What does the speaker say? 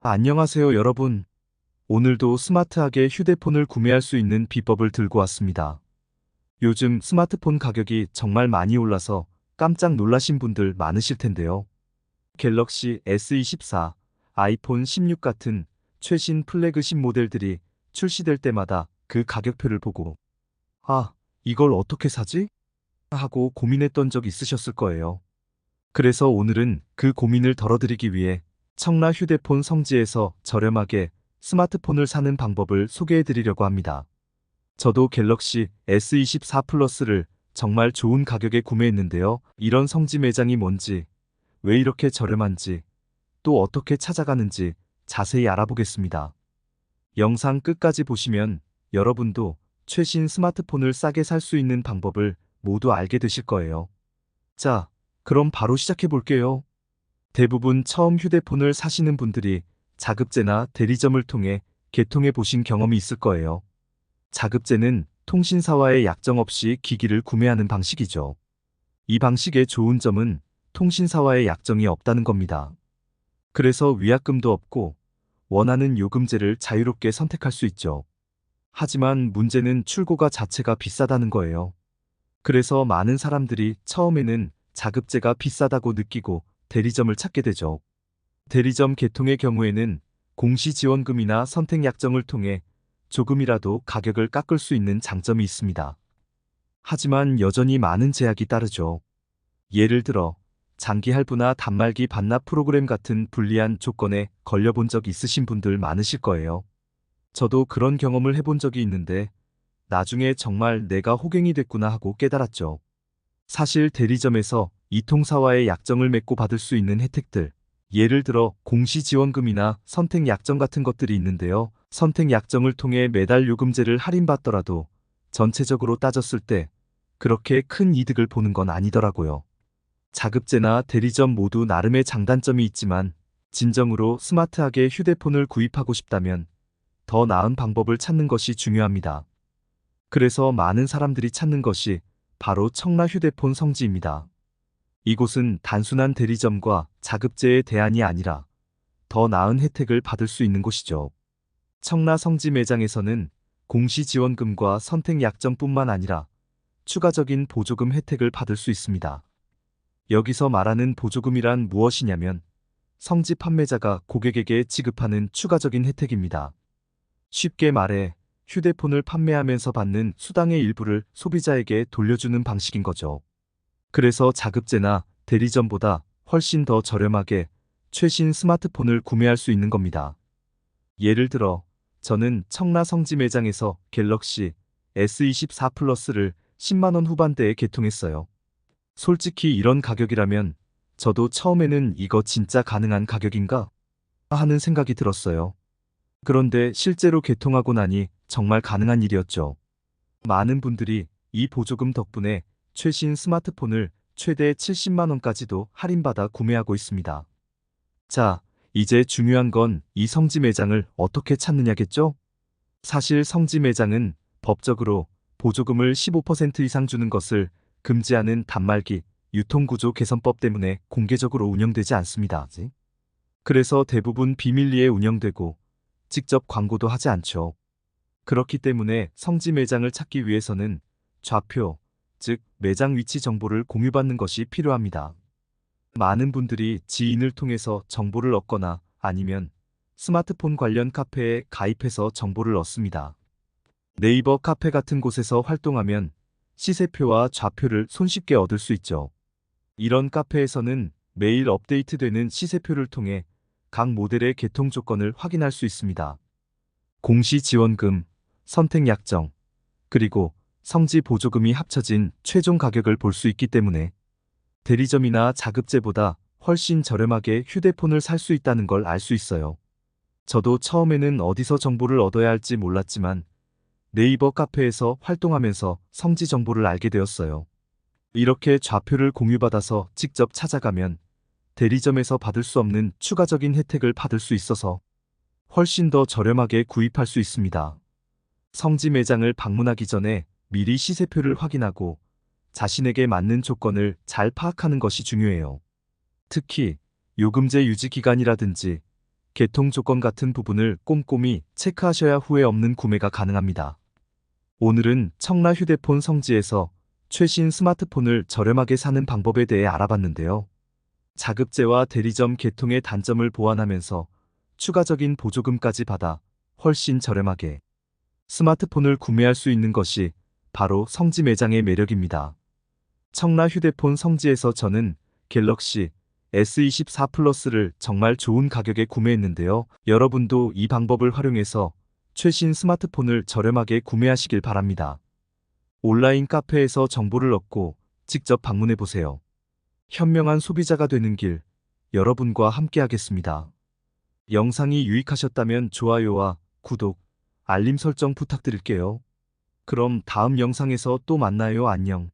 안녕하세요, 여러분. 오늘도 스마트하게 휴대폰을 구매할 수 있는 비법을 들고 왔습니다. 요즘 스마트폰 가격이 정말 많이 올라서 깜짝 놀라신 분들 많으실 텐데요. 갤럭시 S24, 아이폰 16 같은 최신 플래그십 모델들이 출시될 때마다 그 가격표를 보고, 아, 이걸 어떻게 사지? 하고 고민했던 적 있으셨을 거예요. 그래서 오늘은 그 고민을 덜어드리기 위해 청라 휴대폰 성지에서 저렴하게 스마트폰을 사는 방법을 소개해 드리려고 합니다. 저도 갤럭시 S24 플러스를 정말 좋은 가격에 구매했는데요. 이런 성지 매장이 뭔지, 왜 이렇게 저렴한지, 또 어떻게 찾아가는지 자세히 알아보겠습니다. 영상 끝까지 보시면 여러분도 최신 스마트폰을 싸게 살 수 있는 방법을 모두 알게 되실 거예요. 자, 그럼 바로 시작해 볼게요. 대부분 처음 휴대폰을 사시는 분들이 자급제나 대리점을 통해 개통해 보신 경험이 있을 거예요. 자급제는 통신사와의 약정 없이 기기를 구매하는 방식이죠. 이 방식의 좋은 점은 통신사와의 약정이 없다는 겁니다. 그래서 위약금도 없고 원하는 요금제를 자유롭게 선택할 수 있죠. 하지만 문제는 출고가 자체가 비싸다는 거예요. 그래서 많은 사람들이 처음에는 자급제가 비싸다고 느끼고 대리점을 찾게 되죠. 대리점 개통의 경우에는 공시지원금이나 선택약정을 통해 조금이라도 가격을 깎을 수 있는 장점이 있습니다. 하지만 여전히 많은 제약이 따르죠. 예를 들어 장기 할부나 단말기 반납 프로그램 같은 불리한 조건에 걸려본 적 있으신 분들 많으실 거예요. 저도 그런 경험을 해본 적이 있는데 나중에 정말 내가 호갱이 됐구나 하고 깨달았죠. 사실 대리점에서 이통사와의 약정을 맺고 받을 수 있는 혜택들, 예를 들어 공시지원금이나 선택약정 같은 것들이 있는데요. 선택약정을 통해 매달 요금제를 할인받더라도 전체적으로 따졌을 때 그렇게 큰 이득을 보는 건 아니더라고요. 자급제나 대리점 모두 나름의 장단점이 있지만 진정으로 스마트하게 휴대폰을 구입하고 싶다면 더 나은 방법을 찾는 것이 중요합니다. 그래서 많은 사람들이 찾는 것이 바로 청라 휴대폰 성지입니다. 이곳은 단순한 대리점과 자급제의 대안이 아니라 더 나은 혜택을 받을 수 있는 곳이죠. 청라 성지 매장에서는 공시지원금과 선택약정뿐만 아니라 추가적인 보조금 혜택을 받을 수 있습니다. 여기서 말하는 보조금이란 무엇이냐면 성지 판매자가 고객에게 지급하는 추가적인 혜택입니다. 쉽게 말해 휴대폰을 판매하면서 받는 수당의 일부를 소비자에게 돌려주는 방식인 거죠. 그래서 자급제나 대리점보다 훨씬 더 저렴하게 최신 스마트폰을 구매할 수 있는 겁니다. 예를 들어 저는 청라 성지 매장에서 갤럭시 S24 플러스를 10만 원 후반대에 개통했어요. 솔직히 이런 가격이라면 저도 처음에는 이거 진짜 가능한 가격인가? 하는 생각이 들었어요. 그런데 실제로 개통하고 나니 정말 가능한 일이었죠. 많은 분들이 이 보조금 덕분에 최신 스마트폰을 최대 70만 원까지도 할인받아 구매하고 있습니다. 자, 이제 중요한 건 이 성지 매장을 어떻게 찾느냐겠죠? 사실 성지 매장은 법적으로 보조금을 15% 이상 주는 것을 금지하는 단말기 유통구조 개선법 때문에 공개적으로 운영되지 않습니다. 그래서 대부분 비밀리에 운영되고 직접 광고도 하지 않죠. 그렇기 때문에 성지 매장을 찾기 위해서는 좌표, 즉 매장 위치 정보를 공유받는 것이 필요합니다. 많은 분들이 지인을 통해서 정보를 얻거나 아니면 스마트폰 관련 카페에 가입해서 정보를 얻습니다. 네이버 카페 같은 곳에서 활동하면 시세표와 좌표를 손쉽게 얻을 수 있죠. 이런 카페에서는 매일 업데이트되는 시세표를 통해 각 모델의 개통 조건을 확인할 수 있습니다. 공시지원금, 선택약정, 그리고 성지 보조금이 합쳐진 최종 가격을 볼 수 있기 때문에 대리점이나 자급제보다 훨씬 저렴하게 휴대폰을 살 수 있다는 걸 알 수 있어요. 저도 처음에는 어디서 정보를 얻어야 할지 몰랐지만 네이버 카페에서 활동하면서 성지 정보를 알게 되었어요. 이렇게 좌표를 공유받아서 직접 찾아가면 대리점에서 받을 수 없는 추가적인 혜택을 받을 수 있어서 훨씬 더 저렴하게 구입할 수 있습니다. 성지 매장을 방문하기 전에 미리 시세표를 확인하고 자신에게 맞는 조건을 잘 파악하는 것이 중요해요. 특히 요금제 유지 기간이라든지 개통 조건 같은 부분을 꼼꼼히 체크하셔야 후회 없는 구매가 가능합니다. 오늘은 청라 휴대폰 성지에서 최신 스마트폰을 저렴하게 사는 방법에 대해 알아봤는데요. 자급제와 대리점 개통의 단점을 보완하면서 추가적인 보조금까지 받아 훨씬 저렴하게 스마트폰을 구매할 수 있는 것이 바로 성지 매장의 매력입니다. 청라 휴대폰 성지에서 저는 갤럭시 S24 플러스를 정말 좋은 가격에 구매했는데요. 여러분도 이 방법을 활용해서 최신 스마트폰을 저렴하게 구매하시길 바랍니다. 온라인 카페에서 정보를 얻고 직접 방문해 보세요. 현명한 소비자가 되는 길, 여러분과 함께하겠습니다. 영상이 유익하셨다면 좋아요와 구독, 알림 설정 부탁드릴게요. 그럼 다음 영상에서 또 만나요. 안녕.